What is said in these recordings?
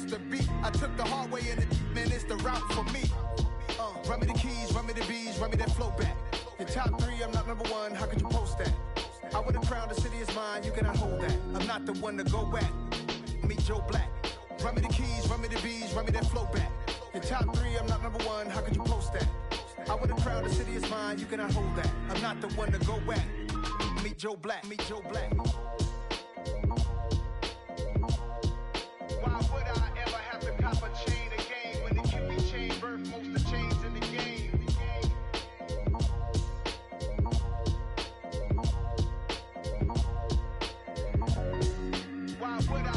missed the beat. I took the hard way in the man, it's the route for me. Run me the keys, run me the bees, run me that flow back. Your top 3, I'm not number 1, how could you post that? I would've crowned the city is mine, you cannot hold that. I'm not the one to go back. Meet Joe Black. Run me the keys, run me the bees, run me that flow back. Your top 3, I'm not number 1, how could you post that? I would've crowned the city is mine, you cannot hold that. I'm not the one to go back. Meet Joe Black, meet Joe Black. Why would I ever have to cop a chain again when it can be chain birth most of chains in the game? Why would I?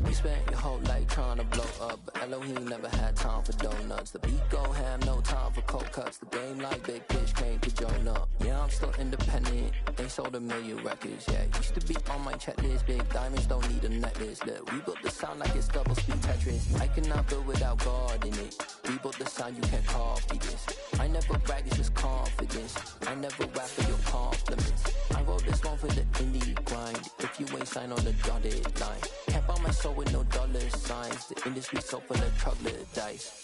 You spent your whole life trying to blow up, but Elohim never had time for donuts. The beat go ham, no time for cold cuts. The game like Big Fish came to join up. Yeah, I'm still independent. They sold 1 million records. Yeah, used to be on my checklist. Big diamonds don't need a necklace. Look, we built the sound like it's double speed Tetris. I cannot build without God in it. We built the sound, you can't copy this. I never brag, it's just confidence. I never rap for your compliments. I wrote this one for the indie grind. If you ain't signed on the dotted line, can't buy my soul with no dollar signs. The industry so full of troglodytes.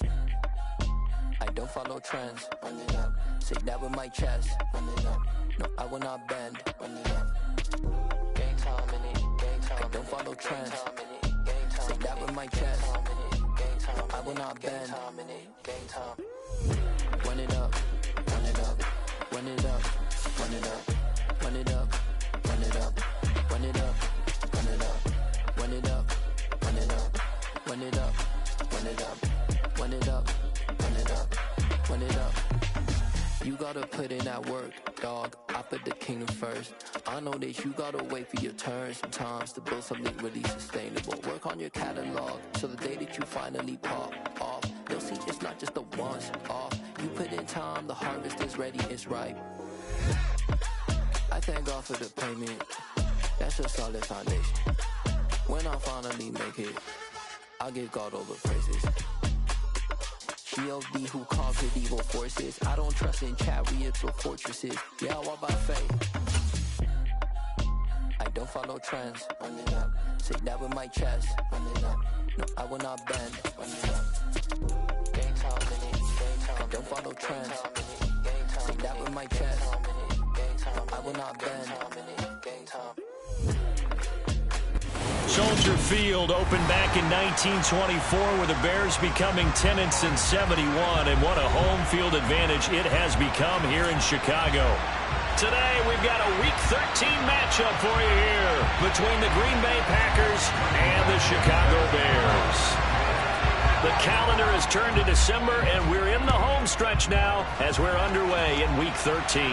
I don't follow trends. Run it up. Say that with my chest. Run it up. No, I will not bend. Run it up. Gang time in it. Gang time. I don't follow trends. Say that with my chest. No, I will not bend. Gang time. Run it up. Run it up. Run it up. Run it up. Run it up. Run it up. Run it up. Run it up. Run it up. Run it up. Run it up. Run it up. Run it up. Run it up. Run it up. You gotta put in that work, dog. I put the kingdom first. I know that you gotta wait for your turn sometimes to build something really sustainable. Work on your catalog, so the day that you finally pop off, you'll see it's not just a once off. You put in time, the harvest is ready, it's ripe. I thank God for the payment. That's a solid foundation. When I finally make it, I'll give God all the praises. G.O.D. who conquered evil forces. I don't trust in chariots or fortresses. Yeah, I walk by faith. I don't follow trends. Run it up. Say that with my chest. Run it up. No, I will not bend. Run it up. Gang time in it. Gang time. I don't follow trends. Say that with my chest. No, I will not bend. Gang time. Soldier Field opened back in 1924 with the Bears becoming 10-71, and what a home field advantage it has become here in Chicago. Today we've got a Week 13 matchup for you here between the Green Bay Packers and the Chicago Bears. The calendar has turned to December, and we're in the home stretch now as we're underway in Week 13.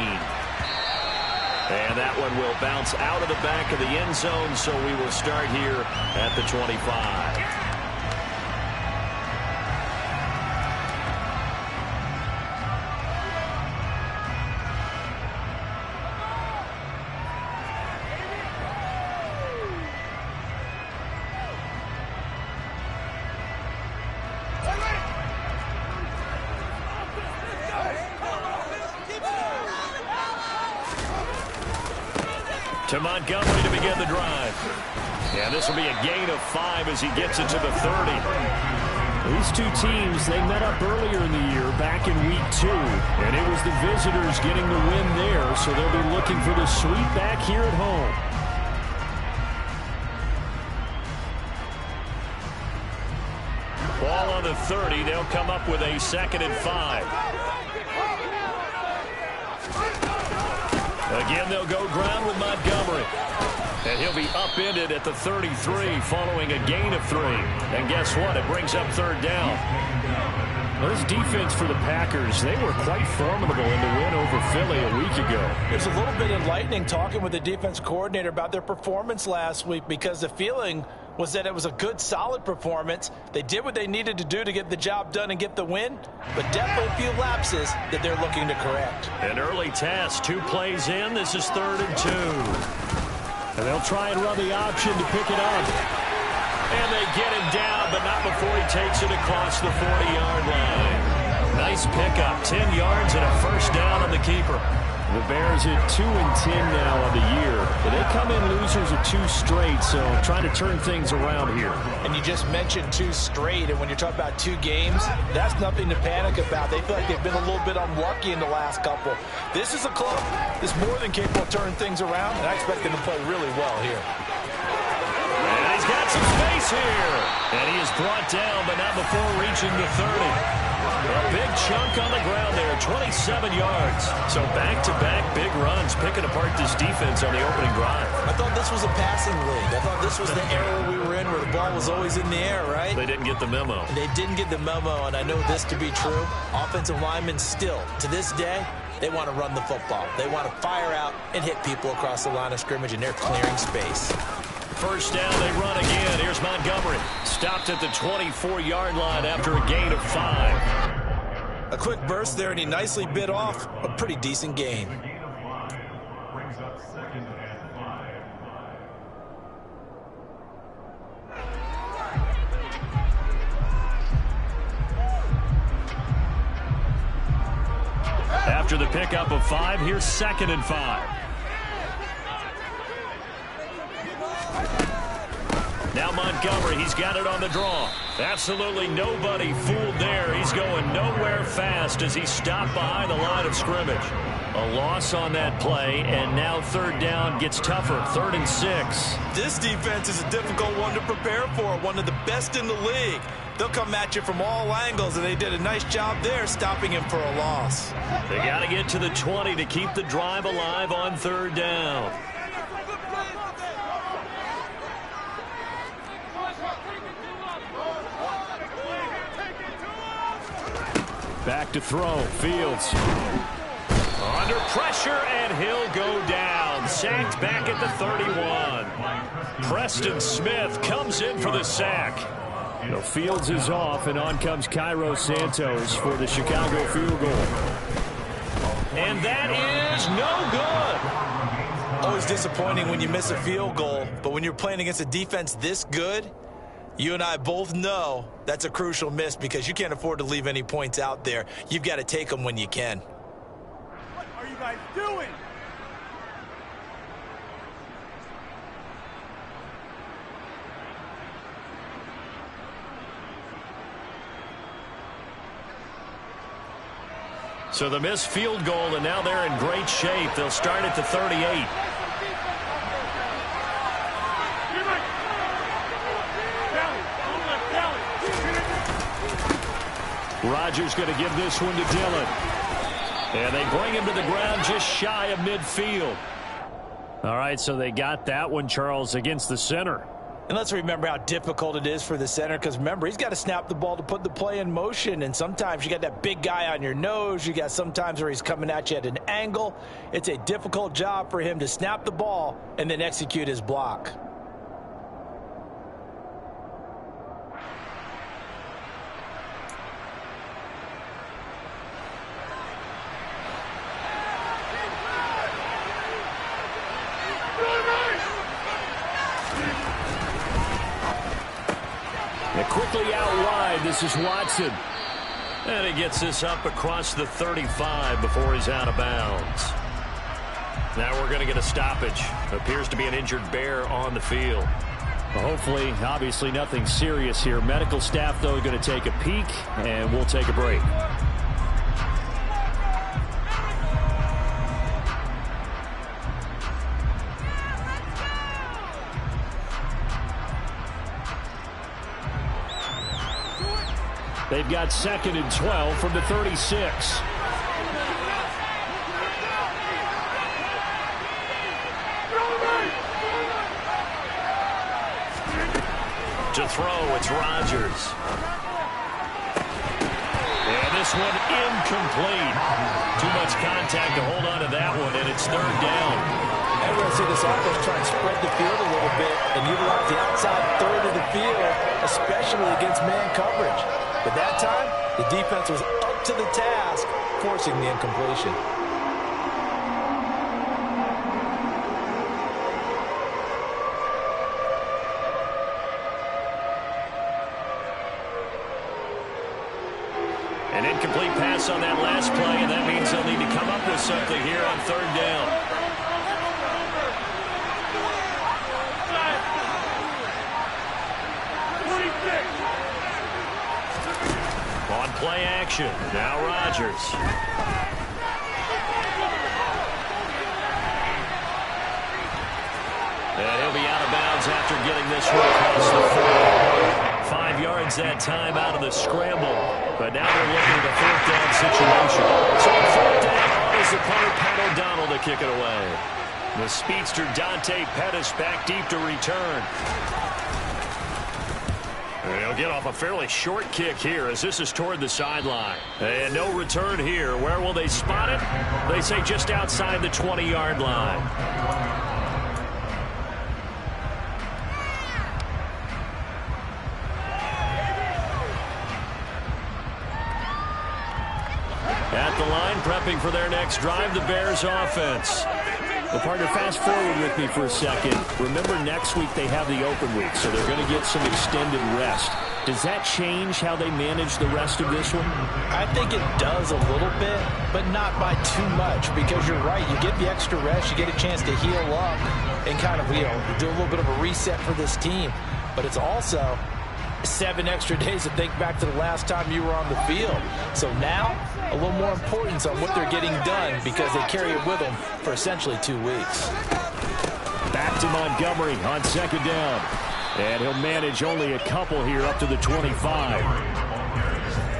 And that one will bounce out of the back of the end zone, so we will start here at the 25. To Montgomery to begin the drive. Yeah, this will be a gain of 5 as he gets it to the 30. These two teams, they met up earlier in the year, back in Week 2, and it was the visitors getting the win there, so they'll be looking for the sweep back here at home. Ball on the 30. They'll come up with a 2nd and 5. Again, they'll go ground with Montgomery. And he'll be upended at the 33 following a gain of 3. And guess what? It brings up 3rd down. Well, this defense for the Packers, they were quite formidable in the win over Philly a week ago. It was a little bit enlightening talking with the defense coordinator about their performance last week, because the feeling was that it was a good, solid performance. They did what they needed to do to get the job done and get the win, but definitely a few lapses that they're looking to correct. An early test, 2 plays in. This is 3rd and 2. And they'll try and run the option to pick it up. And they get him down, but not before he takes it across the 40-yard line. Nice pickup, 10 yards and a 1st down on the keeper. The Bears at 2-10 now on the year. They come in losers of 2 straight, so trying to turn things around here. And you just mentioned 2 straight, and when you're talking about 2 games, that's nothing to panic about. They feel like they've been a little bit unlucky in the last couple. This is a club that's more than capable of turning things around, and I expect them to play really well here. And he's got some space here. And he is brought down, but not before reaching the 30. A big chunk on the ground there, 27 yards. So back-to-back big runs, picking apart this defense on the opening drive. I thought this was a passing league. I thought this was the era we were in where the ball was always in the air, right? They didn't get the memo. They didn't get the memo, and I know this to be true. Offensive linemen still, to this day, they want to run the football. They want to fire out and hit people across the line of scrimmage, and they're clearing space. First down, they run again. Here's Montgomery. Stopped at the 24-yard line after a gain of 5. A quick burst there, and he nicely bit off a pretty decent gain. After the pickup of 5, here's 2nd and 5. Now Montgomery, he's got it on the draw. Absolutely nobody fooled there. He's going nowhere fast as he stopped behind the line of scrimmage. A loss on that play, and now 3rd down gets tougher. 3rd and 6. This defense is a difficult one to prepare for, one of the best in the league. They'll come at you from all angles, and they did a nice job there stopping him for a loss. They got to get to the 20 to keep the drive alive on 3rd down. Back to throw. Fields. Under pressure, and he'll go down. Sacked back at the 31. Preston Smith comes in for the sack. No, Fields is off, and on comes Cairo Santos for the Chicago field goal. And that is no good. Always disappointing when you miss a field goal, but when you're playing against a defense this good, you and I both know that's a crucial miss because you can't afford to leave any points out there. You've got to take them when you can. What are you guys doing? So the missed field goal, and now they're in great shape. They'll start at the 38. Rodgers going to give this one to Dillon. And they bring him to the ground just shy of midfield. All right, so they got that one, Charles, against the center. And let's remember how difficult it is for the center because, remember, he's got to snap the ball to put the play in motion. And sometimes you got that big guy on your nose. You got sometimes where he's coming at you at an angle. It's a difficult job for him to snap the ball and then execute his block. Quickly out wide, this is Watson. And he gets this up across the 35 before he's out of bounds. Now we're going to get a stoppage. Appears to be an injured Bear on the field. Well, hopefully, obviously nothing serious here. Medical staff, though, going to take a peek, and we'll take a break. They've got 2nd and 12 from the 36. To throw, it's Rodgers. And this one incomplete. Too much contact to hold on to that one, and it's 3rd down. And we're going to see this offense try and spread the field a little bit and utilize the outside third of the field, especially against man coverage. But that time, the defense was up to the task, forcing the incompletion. An incomplete pass on that last play, and that means they'll need to come up with something here on 3rd down. motion. Now Rodgers. And he'll be out of bounds after getting this one across the 4. 5 yards that time out of the scramble. But now they're looking at a 4th down situation. So on 4th down, is the punter Pat O'Donnell to kick it away. The speedster Dante Pettis back deep to return. And he'll get off a fairly short kick here as this is toward the sideline. And no return here. Where will they spot it? They say just outside the 20-yard line. At the line, prepping for their next drive, the Bears offense. Well, partner, fast forward with me for a second. Remember, next week they have the open week, so they're going to get some extended rest. Does that change how they manage the rest of this one? I think it does a little bit, but not by too much, because you're right. You get the extra rest, you get a chance to heal up and kind of, do a little bit of a reset for this team. But it's also 7 extra days to think back to the last time you were on the field. So now, a little more importance on what they're getting done because they carry it with them for essentially 2 weeks. Back to Montgomery on 2nd down. And he'll manage only a couple here up to the 25.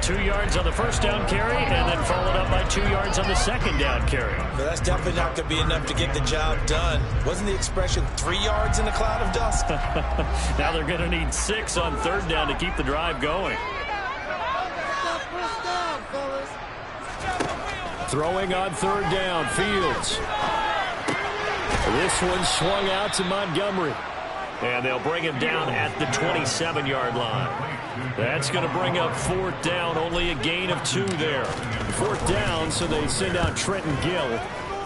2 yards on the first down carry and then followed up by 2 yards on the second down carry. But that's definitely not going to be enough to get the job done. Wasn't the expression 3 yards in a cloud of dust? Now they're going to need 6 on 3rd down to keep the drive going. Throwing on 3rd down, Fields. This one swung out to Montgomery. And they'll bring him down at the 27-yard line. That's going to bring up 4th down, only a gain of 2 there. 4th down, so they send out Trenton Gill.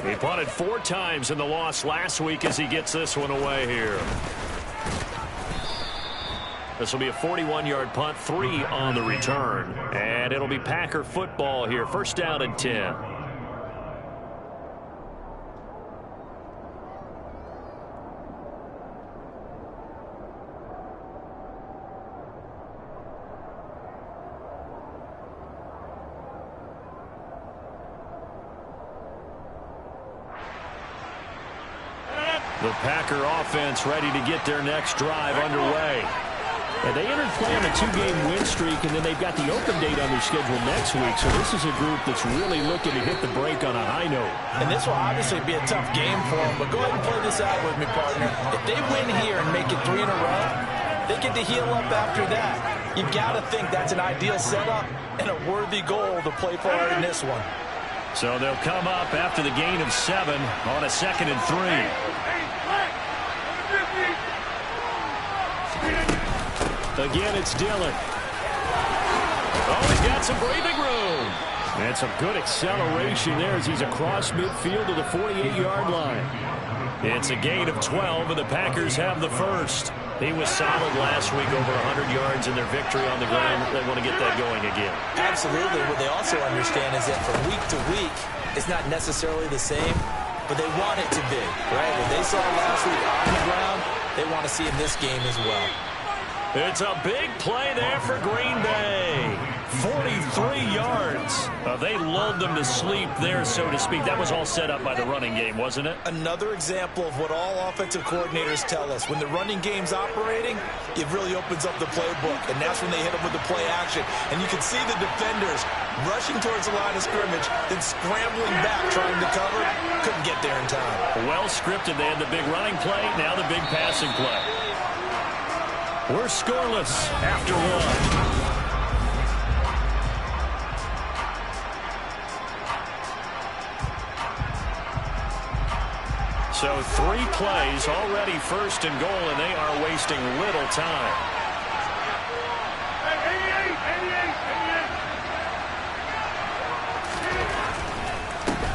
He punted 4 times in the loss last week as he gets this one away here. This will be a 41-yard punt, 3 on the return. And it'll be Packer football here. 1st down and 10. The Packer offense ready to get their next drive underway. And they entered play on a 2-game win streak, and then they've got the open date on their schedule next week. So this is a group that's really looking to hit the break on a high note. And this will obviously be a tough game for them, but go ahead and play this out with me, partner. If they win here and make it 3 in a row, they get to heal up after that. You've got to think that's an ideal setup and a worthy goal to play for in this one. So they'll come up after the gain of 7 on a 2nd and 3. Again, it's Dillon. Oh, he's got some breathing room. And some good acceleration there as he's across midfield to the 48-yard line. It's a gain of 12, and the Packers have the first. He was solid last week, over 100 yards in their victory on the ground. They want to get that going again. Absolutely. What they also understand is that from week to week, it's not necessarily the same, but they want it to be, right? What they saw last week on the ground, they want to see in this game as well. It's a big play there for Green Bay. 43 yards. They lulled them to sleep there, so to speak. That was all set up by the running game, wasn't it? Another example of what all offensive coordinators tell us. When the running game's operating, it really opens up the playbook, and that's when they hit them with the play action. And you can see the defenders rushing towards the line of scrimmage, then scrambling back trying to cover. Couldn't get there in time. Well scripted. They had the big running play, now the big passing play. We're scoreless after 1. So 3 plays, already 1st and goal, and they are wasting little time.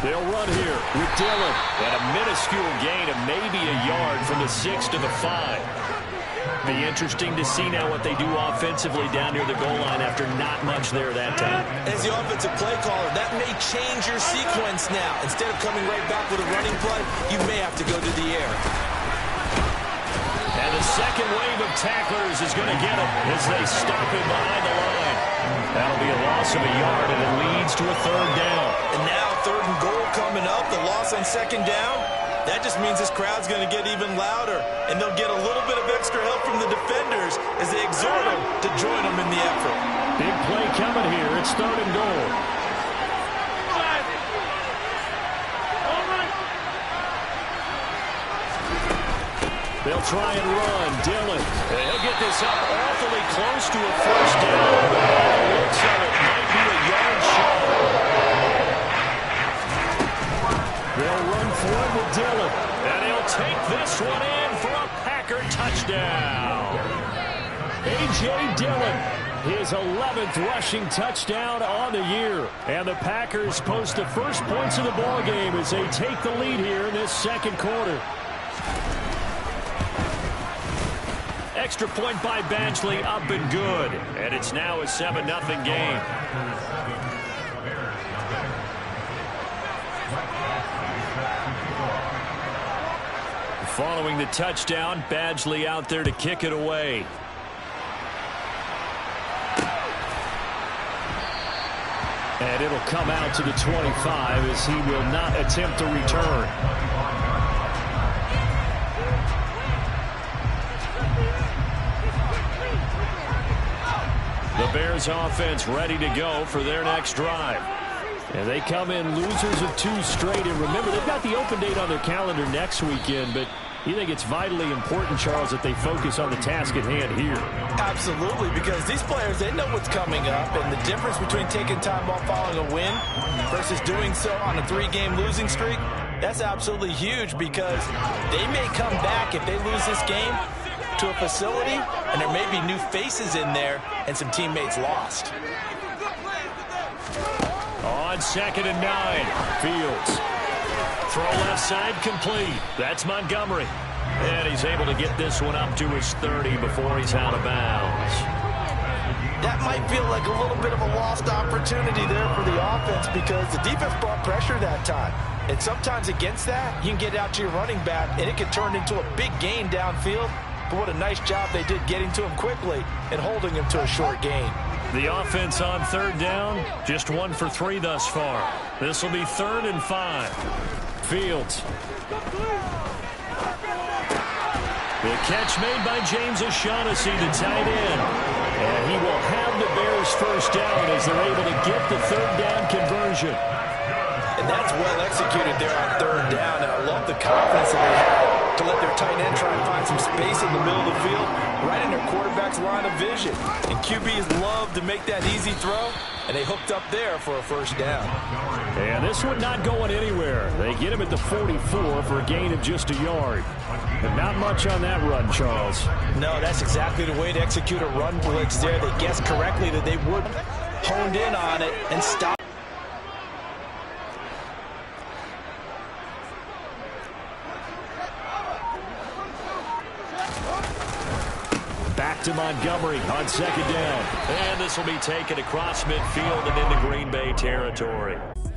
They'll run here with Dillon. And a minuscule gain of maybe a yard from the 6 to the 5. Be interesting to see now what they do offensively down near the goal line after not much there that time. As the offensive play caller, that may change your sequence now. Instead of coming right back with a running play, you may have to go to the air. And the second wave of tacklers is going to get him as they stop him behind the line. That'll be a loss of a yard, and it leads to a third down. And now 3rd and goal coming up, the loss on 2nd down. That just means this crowd's going to get even louder, and they'll get a little bit of extra help from the defenders as they exhort them to join them in the effort. Big play coming here. It's 3rd and goal. They'll try and run. Dillon. He'll get this up awfully close to a first down. It looks like it might be a yard short. They'll run for it with Dillon. And he'll take this one in for a Packer touchdown. A.J. Dillon, his 11th rushing touchdown on the year. And the Packers post the first points of the ballgame as they take the lead here in this 2nd quarter. Extra point by Badgley, up and good. And it's now a 7-0 game. Following the touchdown, Badgley out there to kick it away. And it'll come out to the 25 as he will not attempt to return. The Bears offense ready to go for their next drive. And they come in losers of 2 straight. And remember, they've got the open date on their calendar next weekend, but you think it's vitally important, Charles, that they focus on the task at hand here? Absolutely, because these players, they know what's coming up, and the difference between taking time off following a win versus doing so on a 3-game losing streak, that's absolutely huge because they may come back if they lose this game to a facility, and there may be new faces in there and some teammates lost. On 2nd and 9, Fields. Throw left side complete. That's Montgomery. And he's able to get this one up to his 30 before he's out of bounds. That might feel like a little bit of a lost opportunity there for the offense because the defense brought pressure that time. And sometimes against that, you can get out to your running back, and it can turn into a big gain downfield. But what a nice job they did getting to him quickly and holding him to a short gain. The offense on 3rd down, just 1 for 3 thus far. This will be 3rd and 5. Fields. The catch made by James O'Shaughnessy, the tight end. And he will have the Bears first down as they're able to get the 3rd down conversion. And that's well executed there on 3rd down. And I love the confidence that they had to let their tight end try and find some space in the middle of the field, right in their quarterback's line of vision. And QBs love to make that easy throw, and they hooked up there for a first down. And this one not going anywhere. They get him at the 44 for a gain of just a yard. But not much on that run, Charles. No, that's exactly the way to execute a run blitz there. They guessed correctly that they would honed in on it and stop. Back to Montgomery on 2nd down. And this will be taken across midfield and into Green Bay territory.